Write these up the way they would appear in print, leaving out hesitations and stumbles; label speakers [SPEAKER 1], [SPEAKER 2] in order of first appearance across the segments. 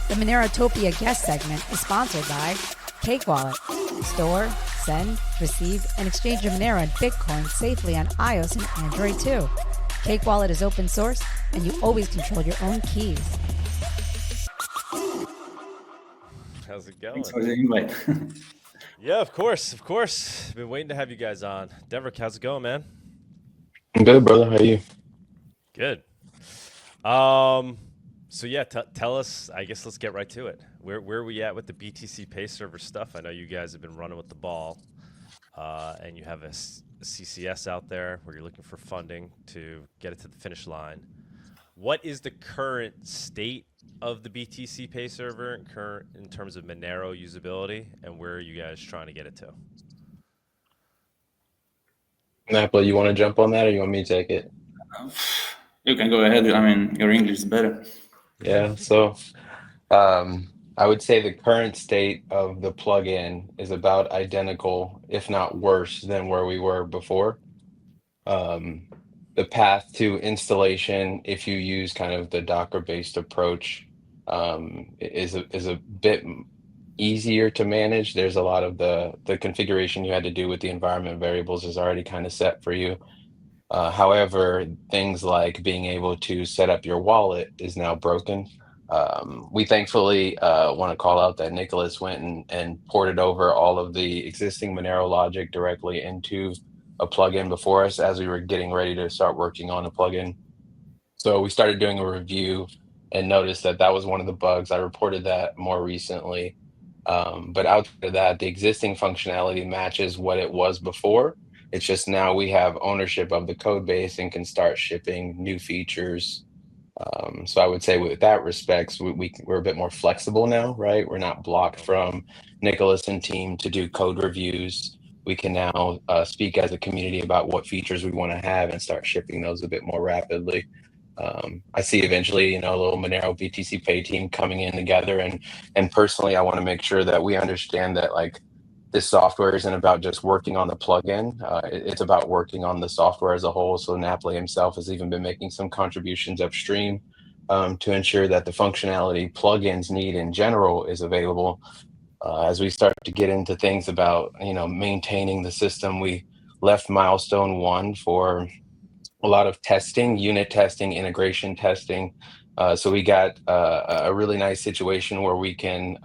[SPEAKER 1] The MoneroTopia guest segment is sponsored by Cake Wallet. Store, send, receive, and exchange your Monero and Bitcoin safely on iOS and Android too. Cake Wallet is open source, and you always control your own keys.
[SPEAKER 2] How's it going?
[SPEAKER 3] Thanks for the invite.
[SPEAKER 2] Yeah, of course. Been waiting to have you guys on. Deverick, how's it going, man?
[SPEAKER 4] I'm good, brother. How are you?
[SPEAKER 2] Good. So yeah, tell us. I guess let's get right to it. Where are we at with the BTC Pay server stuff? I know you guys have been running with the ball, and you have a CCS out there where you're looking for funding to get it to the finish line. What is the current state of the BTC Pay server in terms of Monero usability, and where are you guys trying to get it to?
[SPEAKER 4] Napoli, you want to jump on that, or you want me to take it?
[SPEAKER 3] You can go ahead. I mean, your English is better.
[SPEAKER 4] Yeah. So, I would say the current state of the plugin is about identical, if not worse, than where we were before. The path to installation, if you use kind of the Docker-based approach, is a bit easier to manage. There's a lot of the configuration you had to do with the environment variables is already kind of set for you. However, things like being able to set up your wallet is now broken. We thankfully want to call out that Nicholas went and ported over all of the existing Monero logic directly into a plugin before us as we were getting ready to start working on a plugin. So we started doing a review and noticed that that was one of the bugs. I reported that more recently. But outside of that, the existing functionality matches what it was before. It's just now we have ownership of the code base and can start shipping new features. So I would say with that respects, we're a bit more flexible now, right? We're not blocked from Nicholas and team to do code reviews. We can now speak as a community about what features we want to have and start shipping those a bit more rapidly. I see eventually, a little Monero BTC Pay team coming in together, and personally, I want to make sure that we understand that like this software isn't about just working on the plugin. It's about working on the software as a whole. So Napoli himself has even been making some contributions upstream to ensure that the functionality plugins need in general is available. As we start to get into things about, maintaining the system, we left milestone 1 for a lot of testing, unit testing, integration testing. So we got a really nice situation where we can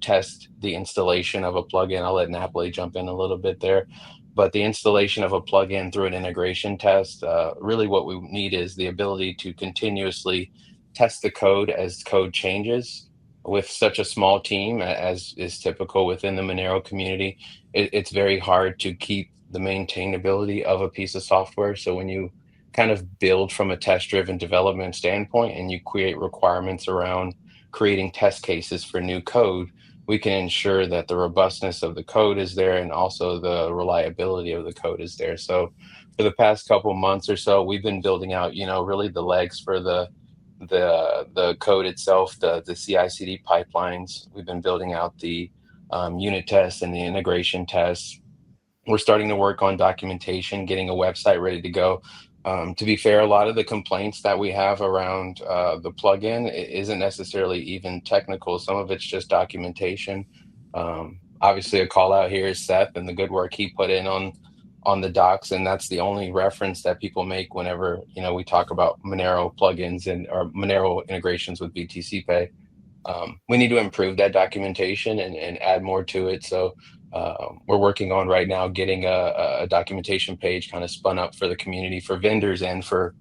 [SPEAKER 4] test the installation of a plugin. I'll let Napoli jump in a little bit there. But the installation of a plugin through an integration test, really what we need is the ability to continuously test the code as code changes. With such a small team, as is typical within the Monero community, it's very hard to keep the maintainability of a piece of software. So when you kind of build from a test-driven development standpoint and you create requirements around creating test cases for new code, we can ensure that the robustness of the code is there and also the reliability of the code is there. So for the past couple months or so, we've been building out, really the legs for the code itself, the CI/CD pipelines. We've been building out the unit tests and the integration tests. We're starting to work on documentation, getting a website ready to go. To be fair, a lot of the complaints that we have around the plugin isn't necessarily even technical. Some of it's just documentation. Obviously, a call out here is Seth and the good work he put in on the docs, and that's the only reference that people make whenever we talk about Monero plugins or Monero integrations with BTC Pay. We need to improve that documentation and add more to it. So we're working on right now getting a documentation page kind of spun up for the community, for vendors and for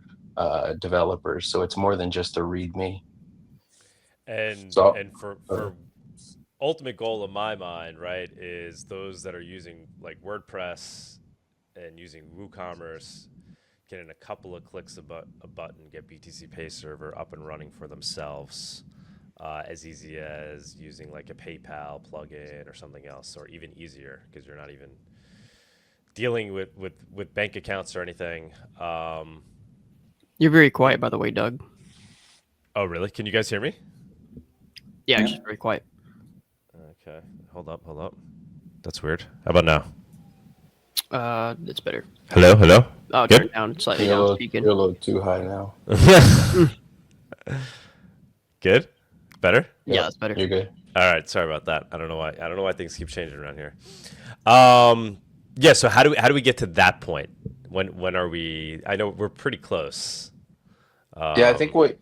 [SPEAKER 4] developers. So it's more than just a README.
[SPEAKER 2] And for ultimate goal in my mind, right, is those that are using like WordPress and using WooCommerce can in a couple of clicks of a button get BTC Pay server up and running for themselves. As easy as using like a PayPal plugin or something else, or even easier because you're not even dealing with bank accounts or anything.
[SPEAKER 5] You're very quiet, by the way, Doug.
[SPEAKER 2] Oh, really? Can you guys hear me?
[SPEAKER 5] Yeah, just very quiet.
[SPEAKER 2] Okay, hold up. That's weird. How about now?
[SPEAKER 5] It's better.
[SPEAKER 2] Hello?
[SPEAKER 5] Oh,
[SPEAKER 2] Good?
[SPEAKER 5] turn it down slightly. Now speaking.
[SPEAKER 4] You're a little too high now.
[SPEAKER 2] Good? Better?
[SPEAKER 5] Yeah, that's better.
[SPEAKER 4] You're good.
[SPEAKER 2] All right. Sorry about that. I don't know why things keep changing around here. Yeah. So how do we get to that point? When are we? I know we're pretty close.
[SPEAKER 4] Yeah, I think what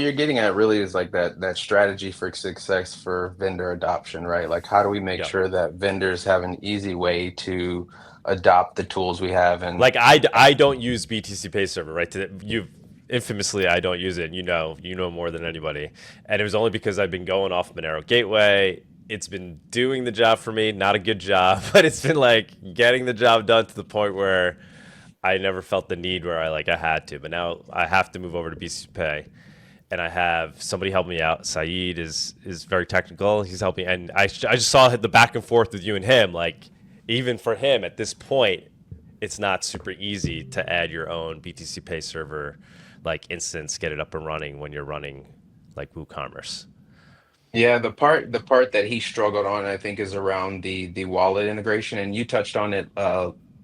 [SPEAKER 4] you're getting at really is like that strategy for success for vendor adoption, right? Like how do we make
[SPEAKER 2] Yeah.
[SPEAKER 4] sure that vendors have an easy way to adopt the tools we have? And
[SPEAKER 2] Like I don't use BTC Pay Server, right? You infamously I don't use it. And you know more than anybody. And it was only because I've been going off Monero Gateway. It's been doing the job for me, not a good job, but it's been like getting the job done to the point where I never felt the need where I had to. But now I have to move over to BTC Pay. And I have somebody help me out. Saeed is very technical. He's helping, and I just saw the back and forth with you and him. Like, even for him at this point, it's not super easy to add your own BTC Pay server, like instance, get it up and running when you're running like WooCommerce.
[SPEAKER 4] yeah, the part that he struggled on, I think, is around the wallet integration, and you touched on it.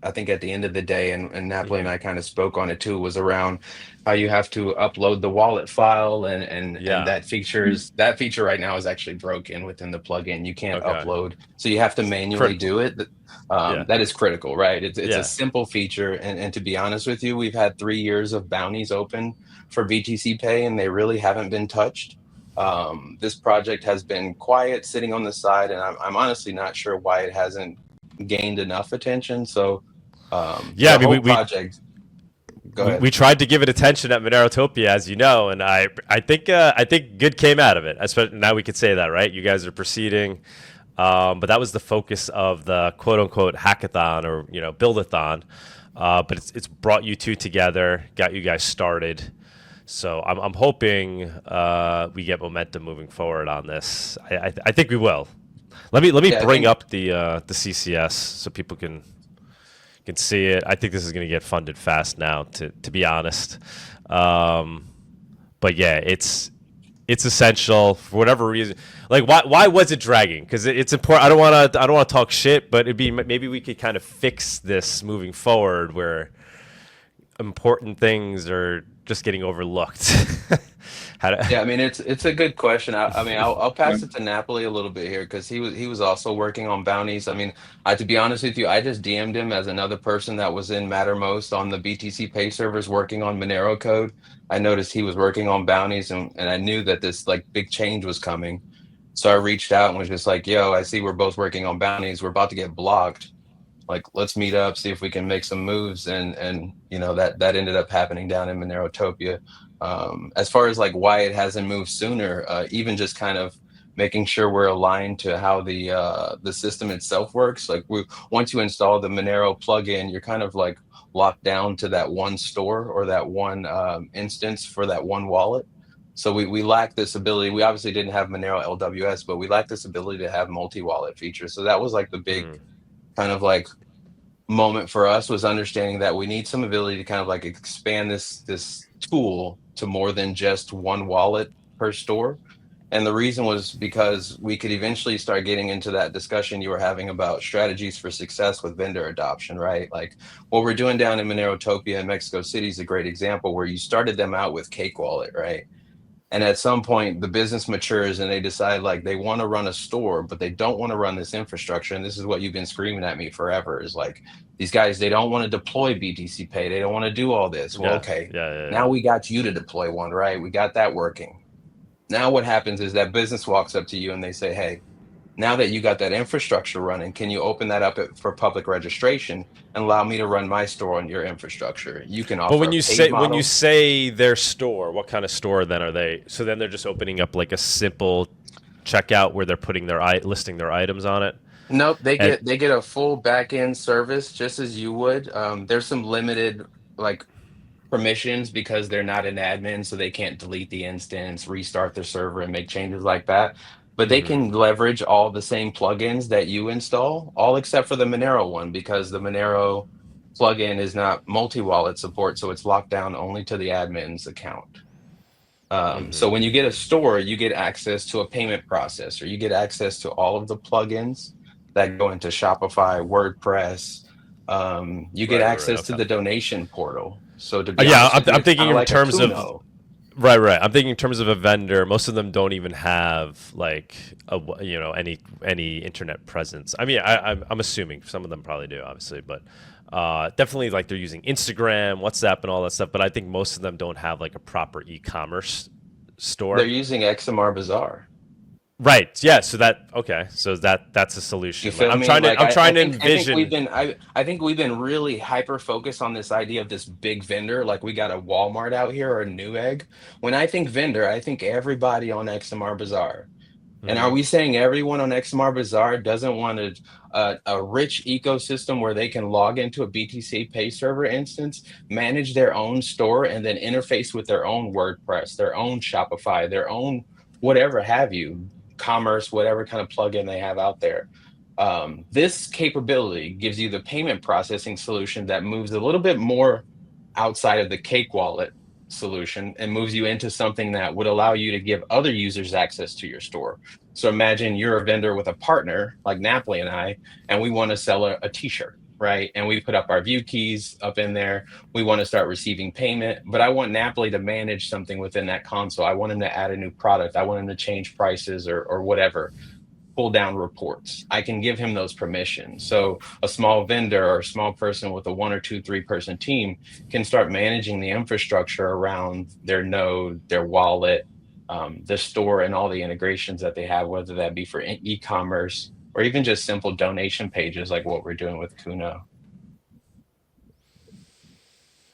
[SPEAKER 4] I think at the end of the day, and Napoli and I kind of spoke on it too, was around how you have to upload the wallet file, and
[SPEAKER 2] Yeah.
[SPEAKER 4] that feature right now is actually broken within the plugin. You can't
[SPEAKER 2] Okay.
[SPEAKER 4] upload, so you have to manually
[SPEAKER 2] Critical.
[SPEAKER 4] do it.
[SPEAKER 2] Yeah.
[SPEAKER 4] That is critical, right? It's
[SPEAKER 2] Yeah.
[SPEAKER 4] a simple feature, and to be honest with you, we've had 3 years of bounties open for BTC Pay, and they really haven't been touched. This project has been quiet, sitting on the side, and I'm honestly not sure why it hasn't gained enough attention. So,
[SPEAKER 2] Yeah,
[SPEAKER 4] the
[SPEAKER 2] I mean,
[SPEAKER 4] whole project. Go ahead.
[SPEAKER 2] we tried to give it attention at MoneroTopia, as you know, and I think good came out of it. Especially now we could say that, right? You guys are proceeding, but that was the focus of the quote unquote hackathon or build-a-thon. But it's brought you two together, got you guys started. So I'm hoping we get momentum moving forward on this. I think we will. Let me bring up the CCS so people can see it. I think this is going to get funded fast now, to be honest. But yeah, it's essential for whatever reason. Like why was it dragging? Because it's important. I don't want to talk shit, but it'd be maybe we could kind of fix this moving forward where important things are just getting overlooked.
[SPEAKER 4] Yeah, I mean it's a good question. I mean I'll pass it to Napoli a little bit here because he was also working on bounties. I mean, to be honest with you, I just DM'd him as another person that was in Mattermost on the BTC Pay servers working on Monero code. I noticed he was working on bounties, and I knew that this like big change was coming. So I reached out and was just like, yo, I see we're both working on bounties. We're about to get blocked. Like, let's meet up, see if we can make some moves. And that ended up happening down in MoneroTopia. As far as like why it hasn't moved sooner, even just kind of making sure we're aligned to how the system itself works. Like once you install the Monero plugin, you're kind of like locked down to that one store or that one instance for that one wallet. So we lack this ability. We obviously didn't have Monero LWS, but we lack this ability to have multi-wallet features. So that was like the big kind of like moment for us, was understanding that we need some ability to kind of like expand this tool to more than just one wallet per store. And the reason was because we could eventually start getting into that discussion you were having about strategies for success with vendor adoption, right? Like what we're doing down in MoneroTopia in Mexico City is a great example where you started them out with Cake Wallet, right? And at some point, the business matures and they decide like they want to run a store, but they don't want to run this infrastructure. And this is what you've been screaming at me forever, is like these guys, they don't want to deploy BTC Pay. They don't want to do all this. Well, okay, now we got you to deploy one, right? We got that working. Now what happens is that business walks up to you and they say, hey, now that you got that infrastructure running, can you open that up for public registration and allow me to run my store on your infrastructure? You can offer.
[SPEAKER 2] But when you say their store, what kind of store then are they? So then they're just opening up like a simple checkout where they're putting listing their items on it.
[SPEAKER 4] Nope, they get a full back end service just as you would. There's some limited like permissions because they're not an admin, so they can't delete the instance, restart their server, and make changes like that. But they can leverage all the same plugins that you install, all except for the Monero one, because the Monero plugin is not multi-wallet support, so it's locked down only to the admin's account. So when you get a store, you get access to a payment processor. You get access to all of the plugins that go into Shopify, WordPress. You get access to the donation portal. So to be honest with you,
[SPEAKER 2] I'm thinking in
[SPEAKER 4] like
[SPEAKER 2] terms of Right. I'm thinking in terms of a vendor. Most of them don't even have like any internet presence. I mean, I'm assuming some of them probably do, obviously, but definitely like they're using Instagram, WhatsApp, and all that stuff. But I think most of them don't have like a proper e-commerce store.
[SPEAKER 4] They're using XMR Bazaar.
[SPEAKER 2] Right. Yeah. So that's a solution.
[SPEAKER 4] You feel
[SPEAKER 2] I'm
[SPEAKER 4] me?
[SPEAKER 2] trying to
[SPEAKER 4] envision.
[SPEAKER 2] envision.
[SPEAKER 4] I think we've been really hyper focused on this idea of this big vendor, like we got a Walmart out here or a Newegg. When I think vendor, I think everybody on XMR Bazaar. And are we saying everyone on XMR Bazaar doesn't want a rich ecosystem where they can log into a BTC Pay server instance, manage their own store, and then interface with their own WordPress, their own Shopify, their own whatever have you, commerce, whatever kind of plugin they have out there. This capability gives you the payment processing solution that moves a little bit more outside of the Cake Wallet solution and moves you into something that would allow you to give other users access to your store. So imagine you're a vendor with a partner like Napoly and we want to sell a t-shirt, right? And we put up our view keys up in there. We want to start receiving payment, but I want Napoly to manage something within that console. I want him to add a new product. I want him to change prices or whatever. Pull down reports. I can give him those permissions. So a small vendor or a small person with a 1 or 2, 3 person team can start managing the infrastructure around their node, their wallet, the store, and all the integrations that they have, whether that be for e-commerce or even just simple donation pages like what we're doing with Kuno.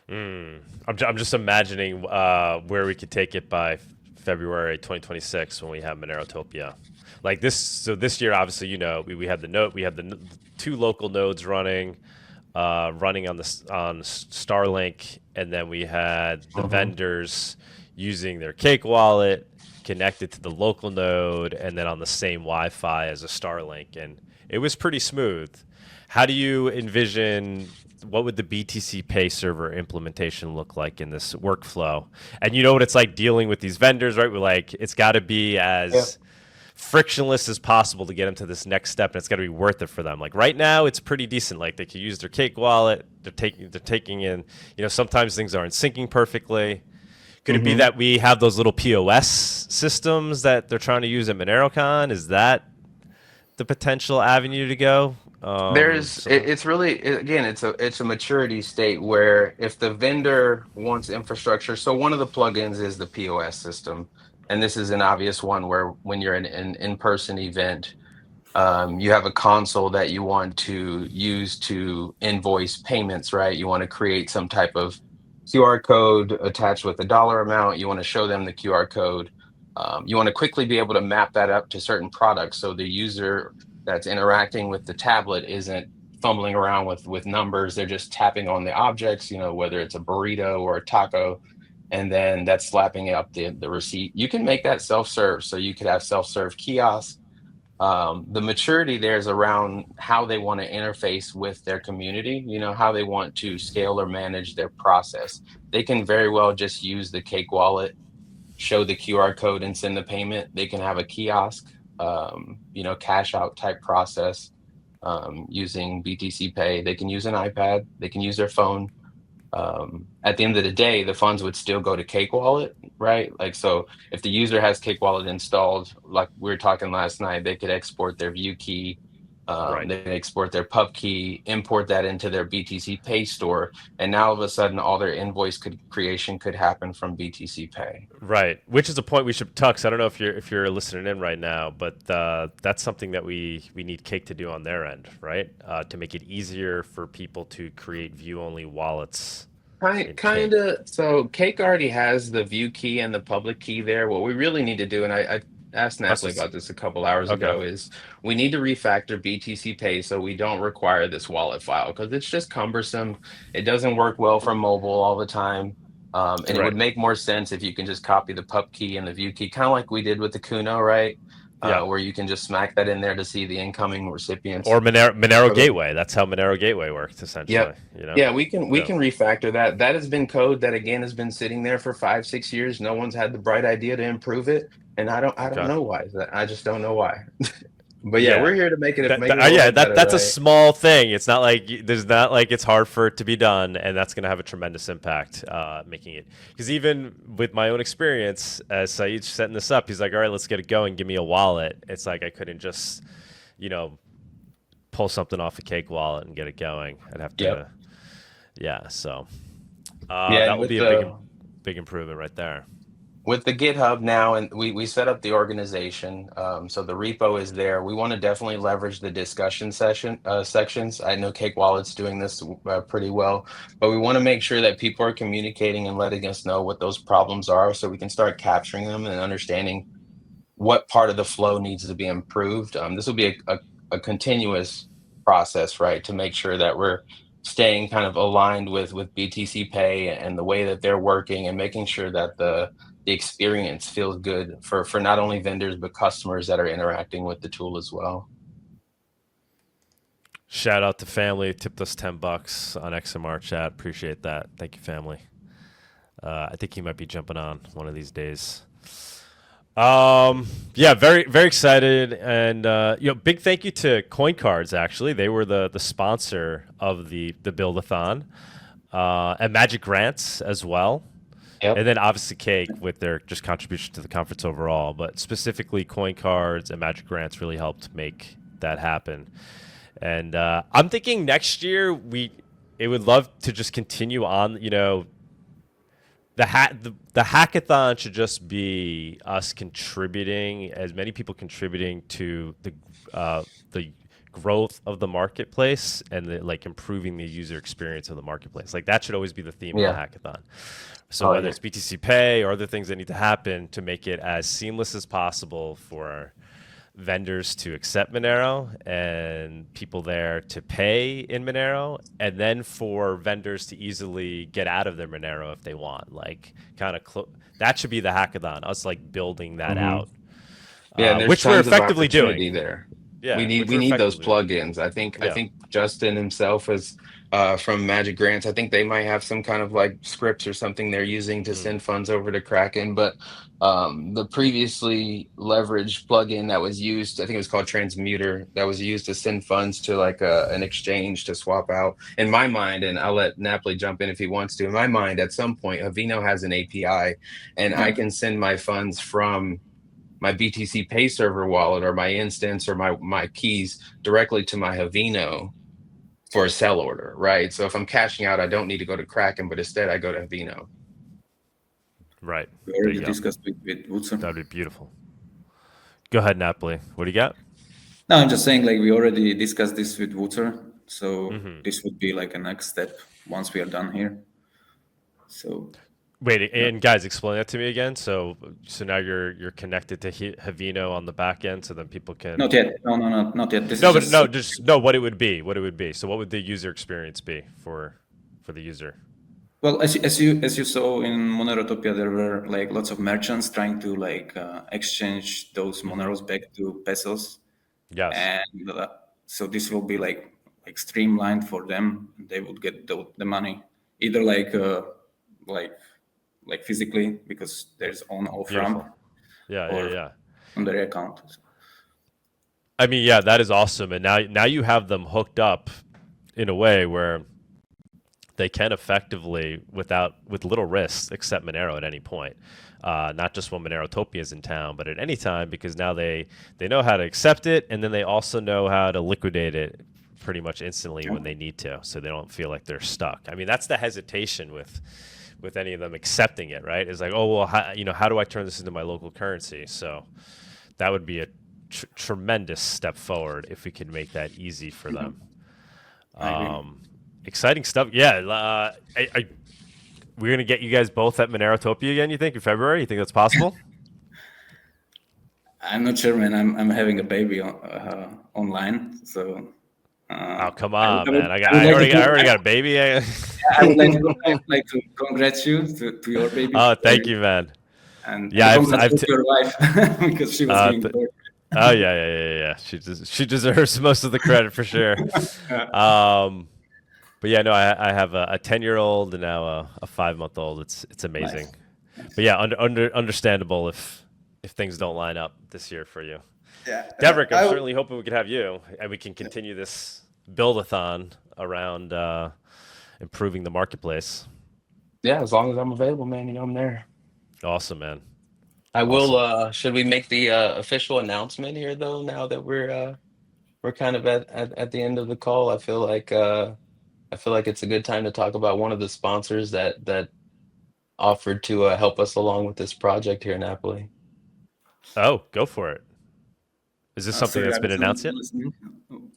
[SPEAKER 2] I'm just imagining where we could take it by February 2026 when we have MoneroTopia. Like this, so this year, obviously, we had the 2 local nodes running on Starlink, and then we had the vendors using their Cake wallet connected to the local node, and then on the same Wi-Fi as a Starlink, and it was pretty smooth. How do you envision? What would the BTC Pay server implementation look like in this workflow? And you know what it's like dealing with these vendors, right? We're like, it's got to be as frictionless as possible to get them to this next step, and it's got to be worth it for them. Like right now, it's pretty decent. Like they can use their Cake wallet. They're taking in. Sometimes things aren't syncing perfectly. Could it be that we have those little POS systems that they're trying to use at MoneroCon? Is that the potential avenue to go?
[SPEAKER 4] It's really, again, it's a maturity state where if the vendor wants infrastructure, so one of the plugins is the POS system, and this is an obvious one where when you're in an in-person event, you have a console that you want to use to invoice payments, right? You want to create some type of QR code attached with a dollar amount. You want to show them the QR code. You want to quickly be able to map that up to certain products so the user that's interacting with the tablet isn't fumbling around with numbers. They're just tapping on the objects, whether it's a burrito or a taco, and then that's slapping up the receipt. You can make that self-serve. So you could have self-serve kiosks. The maturity there is around how they want to interface with their community, how they want to scale or manage their process. They can very well just use the Cake wallet, show the QR code and send the payment. They can have a kiosk, cash out type process using BTC Pay. They can use an iPad. They can use their phone. At the end of the day, the funds would still go to Cake wallet, right? Like, so if the user has Cake wallet installed, like we were talking last night, they could export their view key. They can export their pub key, import that into their BTC Pay store, and now all of a sudden all their invoice creation could happen from BTC Pay.
[SPEAKER 2] Right, which is a point we should touch. I don't know if you're listening in right now, but that's something that we need Cake to do on their end, right? To make it easier for people to create view-only wallets.
[SPEAKER 4] Kind of. So Cake already has the view key and the public key there. What we really need to do, and I asked Napoly about this a couple hours ago, is we need to refactor BTC Pay so we don't require this wallet file because it's just cumbersome. It doesn't work well for mobile all the time. And it would make more sense if you can just copy the pub key and the view key, kind of like we did with the Kuno, right? Where you can just smack that in there to see the incoming recipients.
[SPEAKER 2] Or Monero Gateway. That's how Monero Gateway works, essentially.
[SPEAKER 4] Yeah, we can refactor that. That has been code that, again, has been sitting there for 5-6 years. No one's had the bright idea to improve it. And I don't know why. I just don't know why. But yeah, we're here to make it.
[SPEAKER 2] That's a
[SPEAKER 4] right?
[SPEAKER 2] small thing. It's not like it's hard for it to be done, and that's going to have a tremendous impact making it. Because even with my own experience, as Saeed's setting this up, he's like, "All right, let's get it going. Give me a wallet." It's like I couldn't just, pull something off a Cake wallet and get it going. I'd have to, So that will be a big improvement right there.
[SPEAKER 4] With the GitHub now, and we set up the organization, so the repo is there. We want to definitely leverage the discussion sections. I know Cake Wallet's doing this pretty well, but we want to make sure that people are communicating and letting us know what those problems are, so we can start capturing them and understanding what part of the flow needs to be improved. This will be a continuous process, right, to make sure that we're staying kind of aligned with BTC Pay and the way that they're working, and making sure that the experience feels good for not only vendors but customers that are interacting with the tool as well.
[SPEAKER 2] Shout out to family, tipped us $10 on XMR chat. Appreciate that. Thank you, family. I think he might be jumping on one of these days. Very, very excited, and big thank you to CoinCards. Actually, they were the sponsor of the Build-a-thon, and Magic Grants as well. Yep. And then obviously Cake with their just contribution to the conference overall, but specifically CoinCards and Magic Grants really helped make that happen. And I'm thinking next year it would love to just continue on. The hackathon should just be us contributing, as many people contributing to the growth of the marketplace and improving the user experience of the marketplace. That should always be the theme of the hackathon. So whether it's BTC Pay or other things that need to happen to make it as seamless as possible for vendors to accept Monero and people there to pay in Monero, and then for vendors to easily get out of their Monero if they want. That should be the hackathon, us building that out.
[SPEAKER 4] Yeah,
[SPEAKER 2] which we're effectively doing
[SPEAKER 4] there.
[SPEAKER 2] Yeah,
[SPEAKER 4] we need those plugins. I think Justin himself is from Magic Grants. I think they might have some kind of scripts or something they're using to send funds over to Kraken. But the previously leveraged plugin that was used, I think it was called Transmuter, that was used to send funds to an exchange to swap out. In my mind, and I'll let Napoly jump in if he wants to. In my mind, at some point, Havino has an API, and I can send my funds from my BTC Pay server wallet or my instance or my keys directly to my Havino for a sell order, right? So if I'm cashing out, I don't need to go to Kraken, but instead I go to Havino.
[SPEAKER 2] Right.
[SPEAKER 3] We already discussed with Woodson.
[SPEAKER 2] That'd be beautiful. Go ahead, Napoly. What do you got?
[SPEAKER 3] No, I'm just saying, we already discussed this with Woodson, so this would be a next step once we are done here. So.
[SPEAKER 2] Wait, and guys, explain that to me again. So now you're connected to Havino on the back end, so then people can.
[SPEAKER 3] Not yet. No, not yet.
[SPEAKER 2] What it would be. What it would be. So what would the user experience be for the user?
[SPEAKER 3] Well, as you saw in MoneroTopia, there were lots of merchants trying to exchange those Moneros back to pesos.
[SPEAKER 2] Yes.
[SPEAKER 3] And so this will be streamlined for them. They would get the money either physically, because there's on-off ramp.
[SPEAKER 2] Yeah.
[SPEAKER 3] On their account.
[SPEAKER 2] I mean, yeah, that is awesome. And now you have them hooked up in a way where they can effectively, with little risk, accept Monero at any point. Not just when MoneroTopia is in town, but at any time, because now they know how to accept it, and then they also know how to liquidate it pretty much instantly when they need to, so they don't feel like they're stuck. I mean, that's the hesitation with any of them accepting it, right? It's how do I turn this into my local currency? So that would be a tremendous step forward if we could make that easy for them. Exciting stuff. Yeah. We're going to get you guys both at MoneroTopia again, you think, in February? You think that's possible?
[SPEAKER 3] I'm not sure, man. I'm having a baby online, so...
[SPEAKER 2] oh, come on, man. I already got a baby.
[SPEAKER 3] I would like to congratulate you to your baby.
[SPEAKER 2] Oh, thank you, man.
[SPEAKER 3] And I've your wife because she was being born.
[SPEAKER 2] Oh, yeah. She deserves most of the credit for sure. But yeah, no, I have a 10-year-old and now a 5-month-old. It's amazing. Nice. But yeah, understandable if things don't line up this year for you.
[SPEAKER 3] Yeah.
[SPEAKER 2] Deverick, I'm certainly hoping we could have you, and we can continue this build-a-thon around improving the marketplace.
[SPEAKER 4] Yeah, as long as I'm available, man, I'm there.
[SPEAKER 2] Awesome, man.
[SPEAKER 4] I will. Should we make the official announcement here, though? Now that we're kind of at the end of the call, I feel like it's a good time to talk about one of the sponsors that offered to help us along with this project here in Napoli.
[SPEAKER 2] Oh, go for it. Is this something that's been announced yet?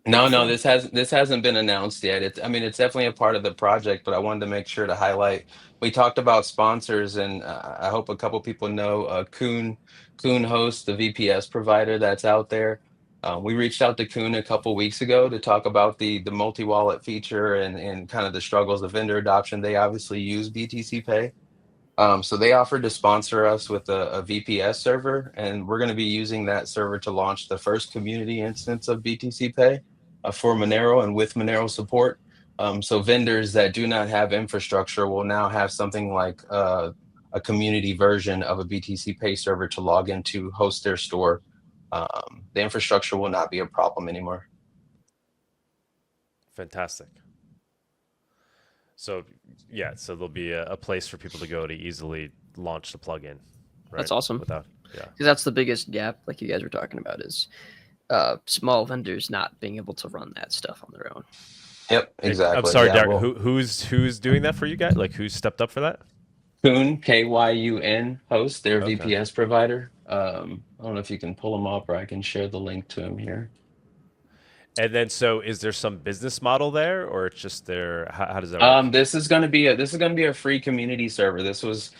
[SPEAKER 4] No, this hasn't been announced yet. It's definitely a part of the project, but I wanted to make sure to highlight. We talked about sponsors, and I hope a couple people know Kuhn Host, the VPS provider that's out there. We reached out to Kuhn a couple weeks ago to talk about the multi-wallet feature and kind of the struggles of vendor adoption. They obviously use BTC Pay. So they offered to sponsor us with a VPS server, and we're going to be using that server to launch the first community instance of BTC Pay for Monero and with Monero support. So vendors that do not have infrastructure will now have something like a community version of a BTC Pay server to log into, host their store. The infrastructure will not be a problem anymore.
[SPEAKER 2] Fantastic. So yeah, so there'll be a place for people to go to easily launch the plugin. Right?
[SPEAKER 5] That's awesome.
[SPEAKER 2] Because
[SPEAKER 5] that's the biggest gap, like you guys were talking about, is small vendors not being able to run that stuff on their own.
[SPEAKER 4] Yep, exactly.
[SPEAKER 2] I'm sorry, Derek. Who's doing that for you guys? Like, who's stepped up for that?
[SPEAKER 4] Kuhn, Kyun Host, their VPS provider. I don't know if you can pull them up, or I can share the link to him here.
[SPEAKER 2] And then, so is there some business model there, or it's just their? How does that work?
[SPEAKER 4] This is going to be a free community server. This was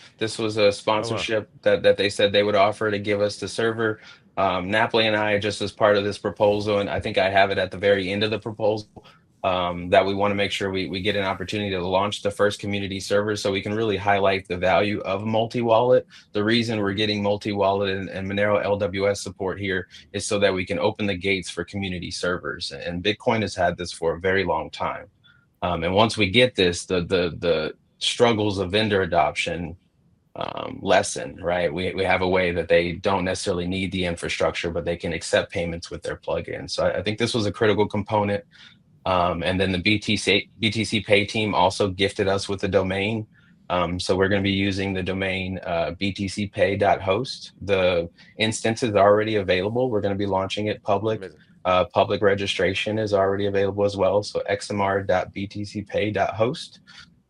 [SPEAKER 4] a sponsorship that they said they would offer to give us the server. Napoli and I, just as part of this proposal, and I think I have it at the very end of the proposal, that we want to make sure we get an opportunity to launch the first community server so we can really highlight the value of multi-wallet. The reason we're getting multi-wallet and Monero LWS support here is so that we can open the gates for community servers. And Bitcoin has had this for a very long time. And once we get this, the struggles of vendor adoption lessen, right? We have a way that they don't necessarily need the infrastructure, but they can accept payments with their plugin. So I think this was a critical component. And then the BTC Pay team also gifted us with a domain. So we're going to be using the domain btcpay.host. The instance is already available. We're going to be launching it public. Public registration is already available as well. So xmr.btcpay.host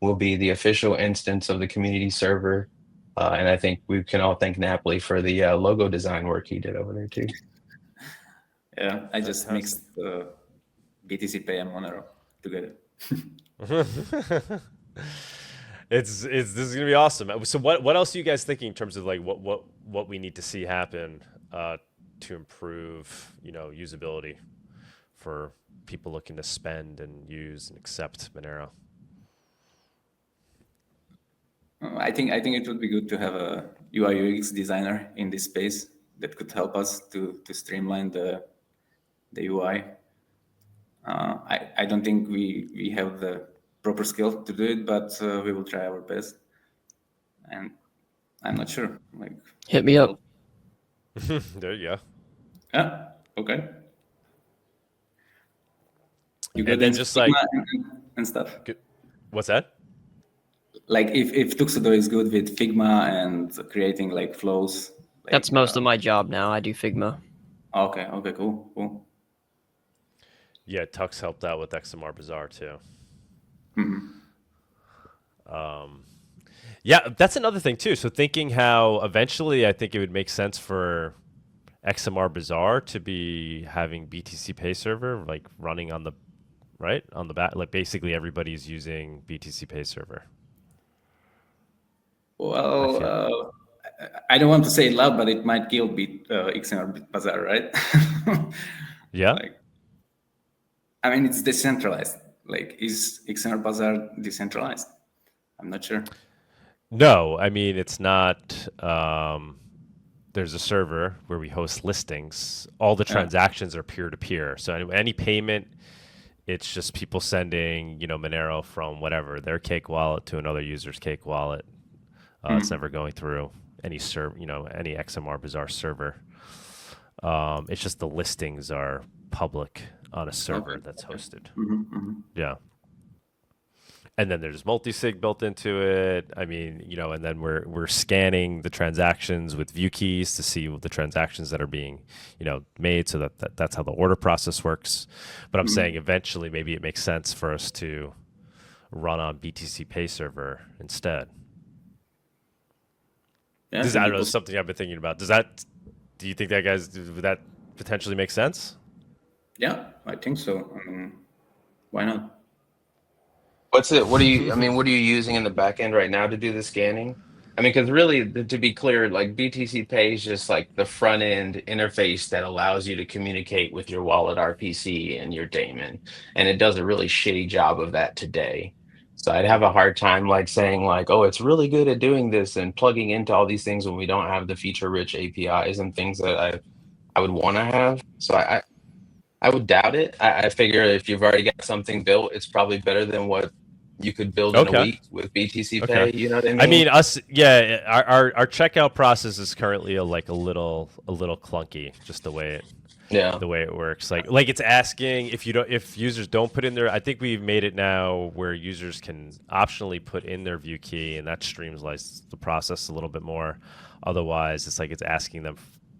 [SPEAKER 4] will be the official instance of the community server. And I think we can all thank Napoli for the logo design work he did over there too.
[SPEAKER 3] Yeah, I just mixed BTC Pay and Monero together.
[SPEAKER 2] This is gonna be awesome. So what else are you guys thinking in terms of like what we need to see happen to improve usability for people looking to spend and use and accept Monero?
[SPEAKER 3] I think it would be good to have a UI UX designer in this space that could help us to streamline the UI. I don't think we have the proper skill to do it, but we will try our best. And I'm not sure. Like,
[SPEAKER 5] hit me up.
[SPEAKER 2] There you go.
[SPEAKER 3] Yeah. Okay. You
[SPEAKER 2] and then just like
[SPEAKER 3] and stuff.
[SPEAKER 2] What's that?
[SPEAKER 3] Like if Tuxedo is good with Figma and creating like flows. Like,
[SPEAKER 5] that's most of my job now. I do Figma.
[SPEAKER 3] Okay. Cool.
[SPEAKER 2] Yeah, Tux helped out with XMR Bazaar too.
[SPEAKER 3] Mm-hmm.
[SPEAKER 2] Yeah, that's another thing too. So thinking how eventually I think it would make sense for XMR Bazaar to be having BTC Pay server like running on the back, like basically everybody's using BTC Pay server.
[SPEAKER 3] Well, I don't want to say it loud, but it might kill XMR Bazaar, right?
[SPEAKER 2] Yeah.
[SPEAKER 3] I mean, it's decentralized. Like, is XMR Bazaar decentralized? I'm not sure.
[SPEAKER 2] No, I mean, it's not. There's a server where we host listings. All the transactions are peer-to-peer. So any payment, it's just people sending, Monero from whatever, their Cake wallet to another user's Cake wallet. It's never going through any any XMR Bazaar server. It's just the listings are public on a server that's hosted. Yeah. And then there's multi-sig built into it. I mean, and then we're scanning the transactions with view keys to see the transactions that are being, made, so that's how the order process works. But I'm saying eventually maybe it makes sense for us to run on BTC Pay server instead.
[SPEAKER 3] Yeah,
[SPEAKER 2] I don't know, something I've been thinking about. Do you think would that potentially make sense?
[SPEAKER 3] Yeah, I think so. I mean, why not?
[SPEAKER 4] What are you using in the back end right now to do the scanning? I mean, because really, to be clear, like BTC Pay is just like the front end interface that allows you to communicate with your wallet RPC and your daemon, and it does a really shitty job of that today. So I'd have a hard time like saying like, oh, it's really good at doing this and plugging into all these things when we don't have the feature-rich APIs and things that I would want to have. So I would doubt it. I figure if you've already got something built, it's probably better than what you could build in a week with BTC Pay. You know what I mean?
[SPEAKER 2] I mean, our checkout process is currently a little clunky, just the way it works. Like it's asking if users don't put in their. I think we've made it now where users can optionally put in their view key, and that streamlines the process a little bit more. Otherwise, it's asking them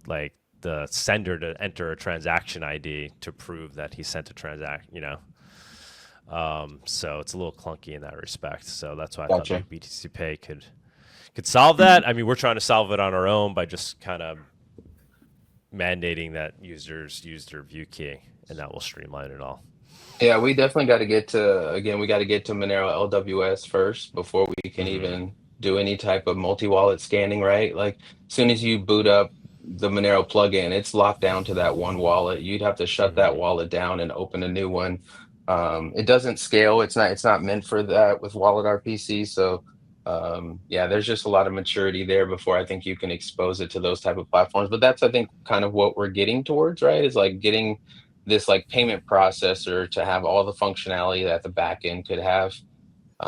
[SPEAKER 2] like the sender to enter a transaction ID to prove that he sent a transaction. So it's a little clunky in that respect. So that's why I thought maybe BTC Pay could solve that. I mean, we're trying to solve it on our own by just kind of mandating that users use their view key, and that will streamline it all.
[SPEAKER 4] Yeah, we definitely got to get to Monero LWS first before we can even do any type of multi-wallet scanning, right? Like as soon as you boot up the Monero plugin, it's locked down to that one wallet. You'd have to shut that wallet down and open a new one. It doesn't scale. It's not meant for that with Wallet RPC. So there's just a lot of maturity there before I think you can expose it to those type of platforms. But that's, I think, kind of what we're getting towards, right? Is like getting this like payment processor to have all the functionality that the back end could have,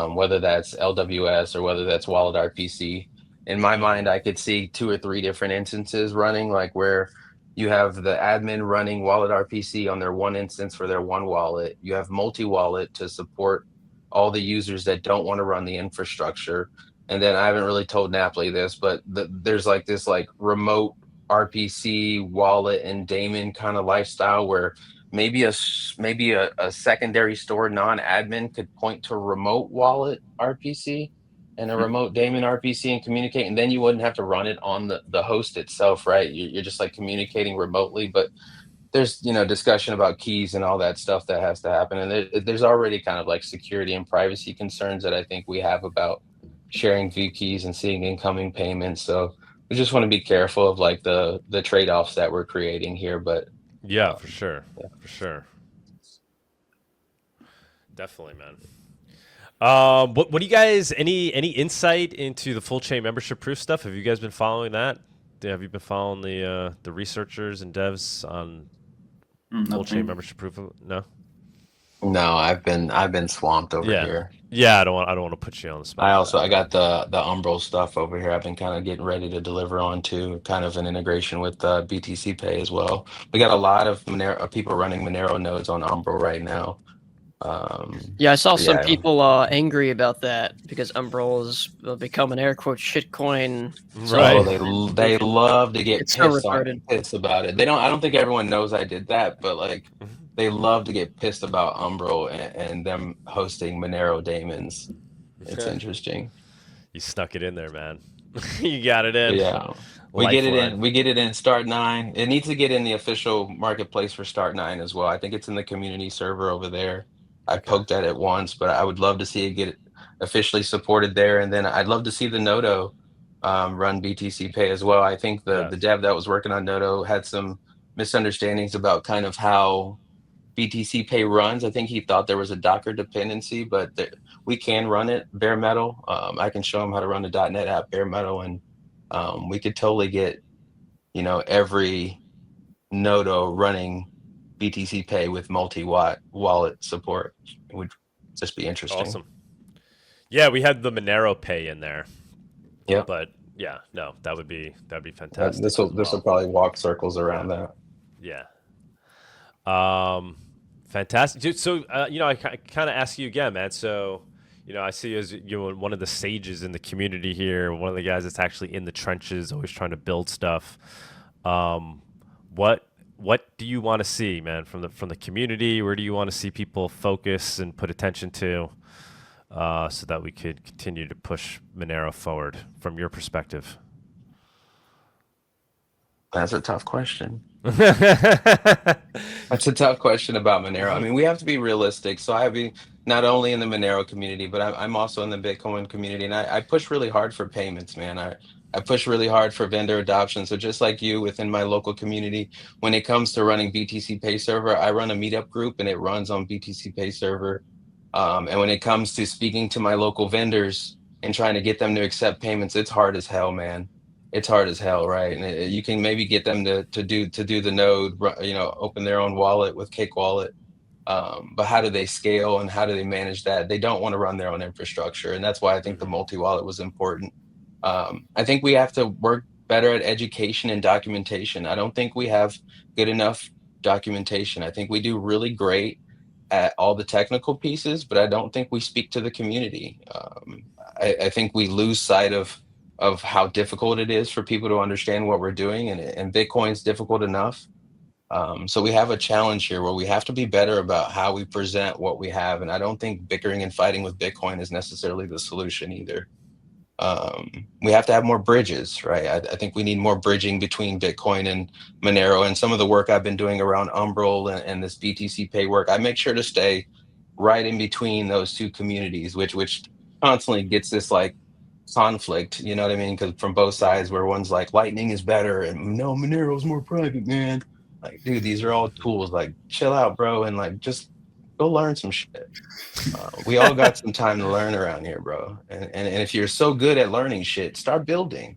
[SPEAKER 4] whether that's LWS or whether that's Wallet RPC. In my mind, I could see 2 or 3 different instances running, like where you have the admin running Wallet RPC on their one instance for their one wallet. You have multi-wallet to support all the users that don't want to run the infrastructure. And then I haven't really told Napoly this, but there's like this like remote RPC wallet and daemon kind of lifestyle where maybe a secondary store non-admin could point to a remote wallet RPC and a remote daemon RPC and communicate, and then you wouldn't have to run it on the host itself, right? You're just like communicating remotely, but there's discussion about keys and all that stuff that has to happen, and there's already kind of like security and privacy concerns that I think we have about sharing view keys and seeing incoming payments. So we just want to be careful of like the trade-offs that we're creating here. But
[SPEAKER 2] for sure, definitely, man. What do you guys, any insight into the full chain membership proof stuff? Have you guys been following that? Have you been following the researchers and devs on full chain membership proof? No, I've been swamped over here. Yeah, I don't want to put you on the spot.
[SPEAKER 4] I got the Umbral stuff over here. I've been kind of getting ready to deliver on to kind of an integration with BTC Pay as well. We got a lot of people running Monero nodes on Umbral right now.
[SPEAKER 5] I saw some people angry about that because Umbral has become an air quote shitcoin.
[SPEAKER 2] Right.
[SPEAKER 4] Oh, they love to get pissed about it. I don't think everyone knows I did that, but like they love to get pissed about Umbral and them hosting Monero daemons. It's interesting.
[SPEAKER 2] You snuck it in there, man. You got it in.
[SPEAKER 4] Yeah. We get it in Start 9. It needs to get in the official marketplace for Start 9 as well. I think it's in the community server over there. I poked at it once, but I would love to see it get officially supported there. And then I'd love to see the Nodo run BTC Pay as well. I think the dev that was working on Nodo had some misunderstandings about kind of how BTC Pay runs. I think he thought there was a Docker dependency, but we can run it bare metal. I can show him how to run the .NET app bare metal, and we could totally get, every Nodo running BTC Pay with multi-wallet support. It would just be interesting.
[SPEAKER 2] Awesome. Yeah, we had the Monero Pay in there.
[SPEAKER 4] Yeah.
[SPEAKER 2] But Yeah, no, that'd be fantastic.
[SPEAKER 4] This will probably walk circles around that.
[SPEAKER 2] Yeah. Fantastic. Dude, so I kind of ask you again, man. So, I see you as one of the sages in the community here, one of the guys that's actually in the trenches, always trying to build stuff. What do you want to see, man, from the community? Where do you want to see people focus and put attention to, so that we could continue to push Monero forward from your perspective?
[SPEAKER 4] That's a tough question. That's a tough question about Monero. I mean, we have to be realistic. So I be not only in the Monero community, but I'm also in the Bitcoin community, and I push really hard for payments, man. I push really hard for vendor adoption. So just like you within my local community, when it comes to running BTC Pay Server, I run a meetup group and it runs on BTC Pay Server. And when it comes to speaking to my local vendors and trying to get them to accept payments, it's hard as hell, man. It's hard as hell, right? And you can maybe get them to do the node, open their own wallet with Cake Wallet. But how do they scale and how do they manage that? They don't want to run their own infrastructure. And that's why I think the multi-wallet was important. I think we have to work better at education and documentation. I don't think we have good enough documentation. I think we do really great at all the technical pieces, but I don't think we speak to the community. I think we lose sight of how difficult it is for people to understand what we're doing, and Bitcoin's difficult enough. So we have a challenge here where we have to be better about how we present what we have. And I don't think bickering and fighting with Bitcoin is necessarily the solution either. We have to have more bridges, right? I think we need more bridging between Bitcoin and Monero, and some of the work I've been doing around Umbrel and this BTC Pay work. I make sure to stay right in between those two communities, which constantly gets this like conflict, you know what I mean? Because from both sides, where one's like Lightning is better and no, Monero's more private, man. Like, dude, these are all tools. Like, chill out, bro, and like just go learn some shit. We all got some time to learn around here, bro. And if you're so good at learning shit, start building.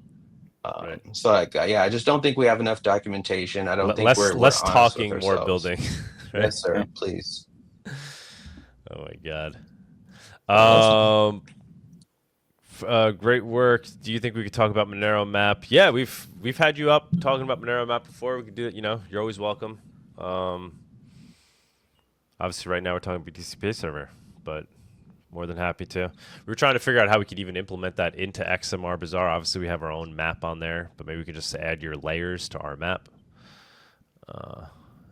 [SPEAKER 2] Right.
[SPEAKER 4] So like, I just don't think we have enough documentation. I don't think
[SPEAKER 2] less
[SPEAKER 4] we're
[SPEAKER 2] less
[SPEAKER 4] honest
[SPEAKER 2] talking,
[SPEAKER 4] with
[SPEAKER 2] more
[SPEAKER 4] ourselves.
[SPEAKER 2] building. Right?
[SPEAKER 4] Yes, sir. Please.
[SPEAKER 2] Oh my God. Great work. Do you think we could talk about Monero Map? Yeah, we've had you up talking about Monero Map before. We could do it. You're always welcome. Obviously, right now we're talking BTC Pay Server, but more than happy to. We were trying to figure out how we could even implement that into XMR Bazaar. Obviously, we have our own map on there, but maybe we could just add your layers to our map.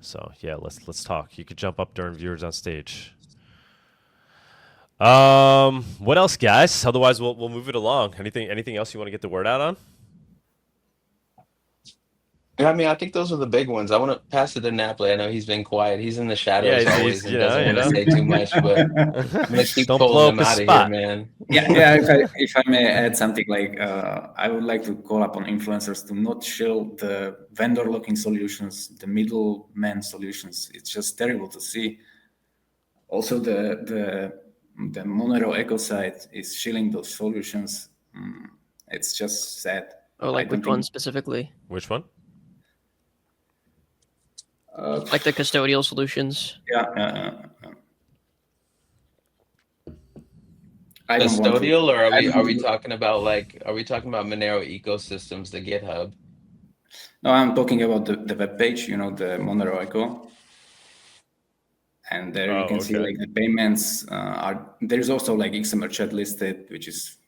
[SPEAKER 2] So yeah, let's talk. You could jump up during viewers on stage. What else, guys? Otherwise, we'll move it along. Anything else you want to get the word out on?
[SPEAKER 4] Yeah, I mean, I think those are the big ones. I want to pass it to Napoli. I know he's been quiet. He's in the shadows always and doesn't want to say too much, but I'm gonna keep pulling him out of here, man.
[SPEAKER 3] Yeah. If I may add something, like I would like to call upon influencers to not shill the vendor locking solutions, the middleman solutions. It's just terrible to see. Also, the Monero Echo site is shilling those solutions. It's just sad.
[SPEAKER 5] Oh, like which one specifically?
[SPEAKER 2] Which one?
[SPEAKER 5] Like the custodial solutions.
[SPEAKER 3] Yeah.
[SPEAKER 4] Custodial, or are we talking about Monero ecosystems, the GitHub?
[SPEAKER 3] No, I'm talking about the web page. The Monero Echo. And there you can see like the payments are. There's also like XMR chat listed, which is,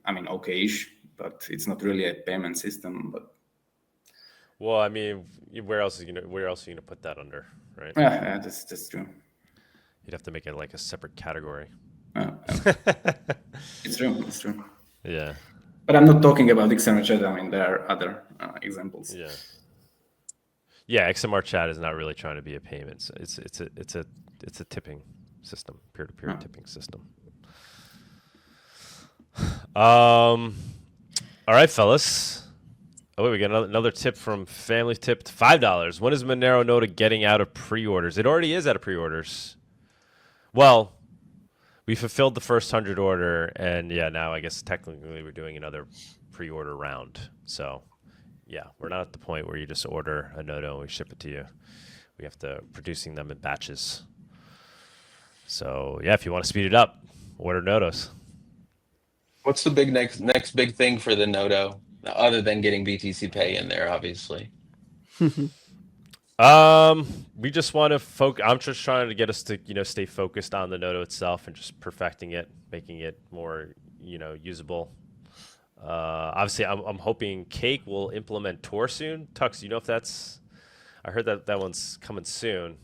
[SPEAKER 3] I mean, okay-ish, but it's not really a payment system. But
[SPEAKER 2] well, I mean, where else are you gonna put that under, right?
[SPEAKER 3] Yeah, that's true.
[SPEAKER 2] You'd have to make it like a separate category.
[SPEAKER 3] It's true.
[SPEAKER 2] Yeah.
[SPEAKER 3] But I'm not talking about XMR chat. I mean, there are other examples.
[SPEAKER 2] Yeah. Yeah, XMR chat is not really trying to be a payment. It's a tipping system, peer-to-peer tipping system. All right, fellas. Oh wait, we got another tip from Family Tip. $5. When is Monero Nota getting out of pre-orders? It already is out of pre-orders. Well, we fulfilled the first 100 order, and yeah, now I guess technically we're doing another pre-order round. So. Yeah, we're not at the point where you just order a Nodo and we ship it to you. We have to producing them in batches. So yeah, if you want to speed it up, order Nodos.
[SPEAKER 4] What's the next big thing for the Nodo, other than getting BTC Pay in there, obviously?
[SPEAKER 2] We just want to focus. I'm just trying to get us to, stay focused on the Nodo itself and just perfecting it, making it more, usable. Obviously, I'm hoping Cake will implement Tor soon. Tux, you know if that's? I heard that one's coming soon.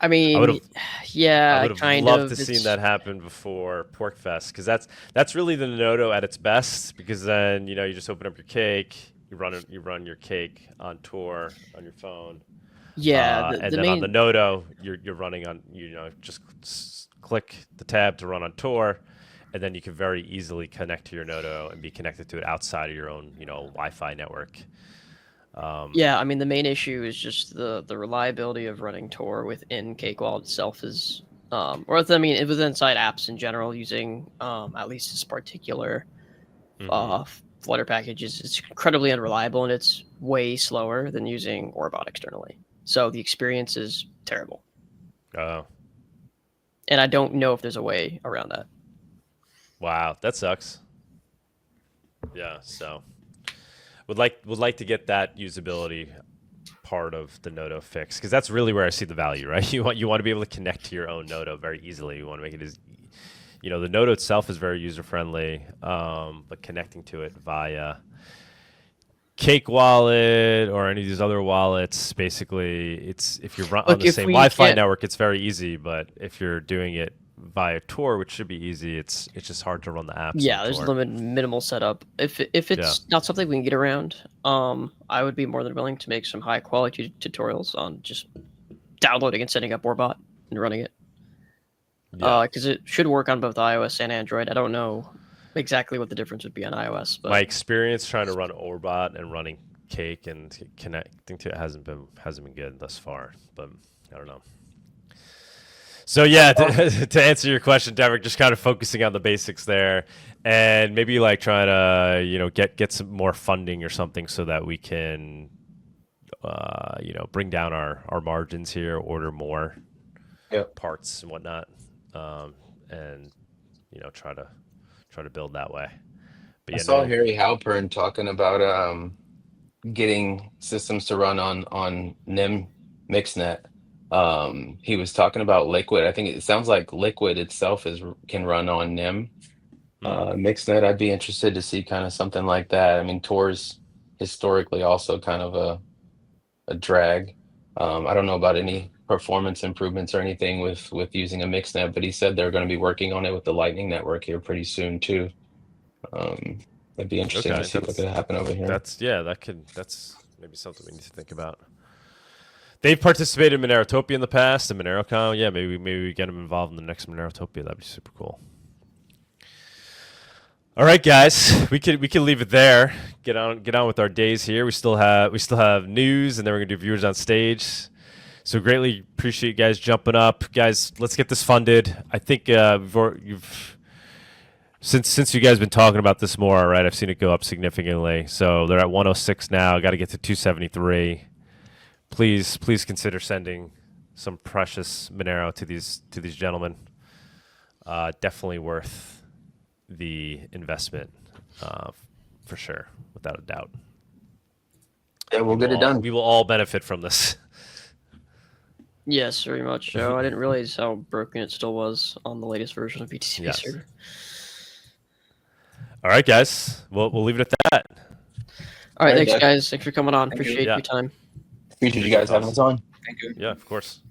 [SPEAKER 5] I mean,
[SPEAKER 2] I would have
[SPEAKER 5] kind
[SPEAKER 2] loved
[SPEAKER 5] of.
[SPEAKER 2] to see that happen before Porkfest, because that's really the Nodo at its best. Because then you just open up your Cake, you run your Cake on Tor on your phone.
[SPEAKER 5] Yeah,
[SPEAKER 2] and then on the Nodo, you're running on just click the tab to run on Tor, and then you can very easily connect to your Nodo and be connected to it outside of your own Wi-Fi network.
[SPEAKER 5] Yeah, I mean the main issue is just the reliability of running Tor within Cake Wallet itself is, within inside apps in general using at least this particular Flutter package it's incredibly unreliable, and it's way slower than using Orbot externally. So the experience is terrible.
[SPEAKER 2] Oh.
[SPEAKER 5] And I don't know if there's a way around that.
[SPEAKER 2] Wow, that sucks. Yeah, so would like to get that usability part of the Nodo fixed, because that's really where I see the value, right? You want to be able to connect to your own Nodo very easily. You want to make it as the Nodo itself is very user friendly, but connecting to it via Cake Wallet or any of these other wallets, basically, it's if you're on the same Wi-Fi network, it's very easy. But if you're doing it via Tor, which should be easy, it's just hard to run the apps.
[SPEAKER 5] Yeah, there's minimal setup. If it's not something we can get around, I would be more than willing to make some high quality tutorials on just downloading and setting up Orbot and running it. Because it should work on both iOS and Android. I don't know exactly what the difference would be on iOS, but
[SPEAKER 2] my experience trying to run Orbot and running Cake and connecting to it hasn't been good thus far. But I don't know. So yeah, to answer your question, Deverick, just kind of focusing on the basics there, and maybe like trying to get some more funding or something so that we can bring down our margins here, order more parts and whatnot, and try to build that way. But
[SPEAKER 4] I saw Harry Halpern talking about getting systems to run on NIM Mixnet. He was talking about Liquid. I think it sounds like Liquid itself can run on NIM. Mixnet, I'd be interested to see kind of something like that. I mean, Tor's historically also kind of a drag. I don't know about any performance improvements or anything with using a Mixnet, but he said they're going to be working on it with the Lightning Network here pretty soon too. It'd be interesting to see what could happen over here.
[SPEAKER 2] That's maybe something we need to think about. They've participated in MoneroTopia in the past, and MoneroCon. Yeah, maybe we get them involved in the next MoneroTopia. That'd be super cool. All right, guys, we could leave it there. Get on with our days here. We still have news, and then we're gonna do viewers on stage. So greatly appreciate you guys jumping up, guys. Let's get this funded. I think since you guys been talking about this more, right? I've seen it go up significantly. So they're at 106 now. Got to get to 273. Please consider sending some precious Monero to these gentlemen. Definitely worth the investment, for sure, without a doubt.
[SPEAKER 4] Yeah, we'll get it done.
[SPEAKER 2] We will all benefit from this.
[SPEAKER 5] Yes, very much so. I didn't realize how broken it still was on the latest version of BTC server.
[SPEAKER 2] All right, guys. We'll leave it at that.
[SPEAKER 5] All right, thanks, guys. Thanks for coming on. Appreciate your time.
[SPEAKER 4] Appreciate you guys having us on.
[SPEAKER 3] Thank you.
[SPEAKER 2] Yeah, of course.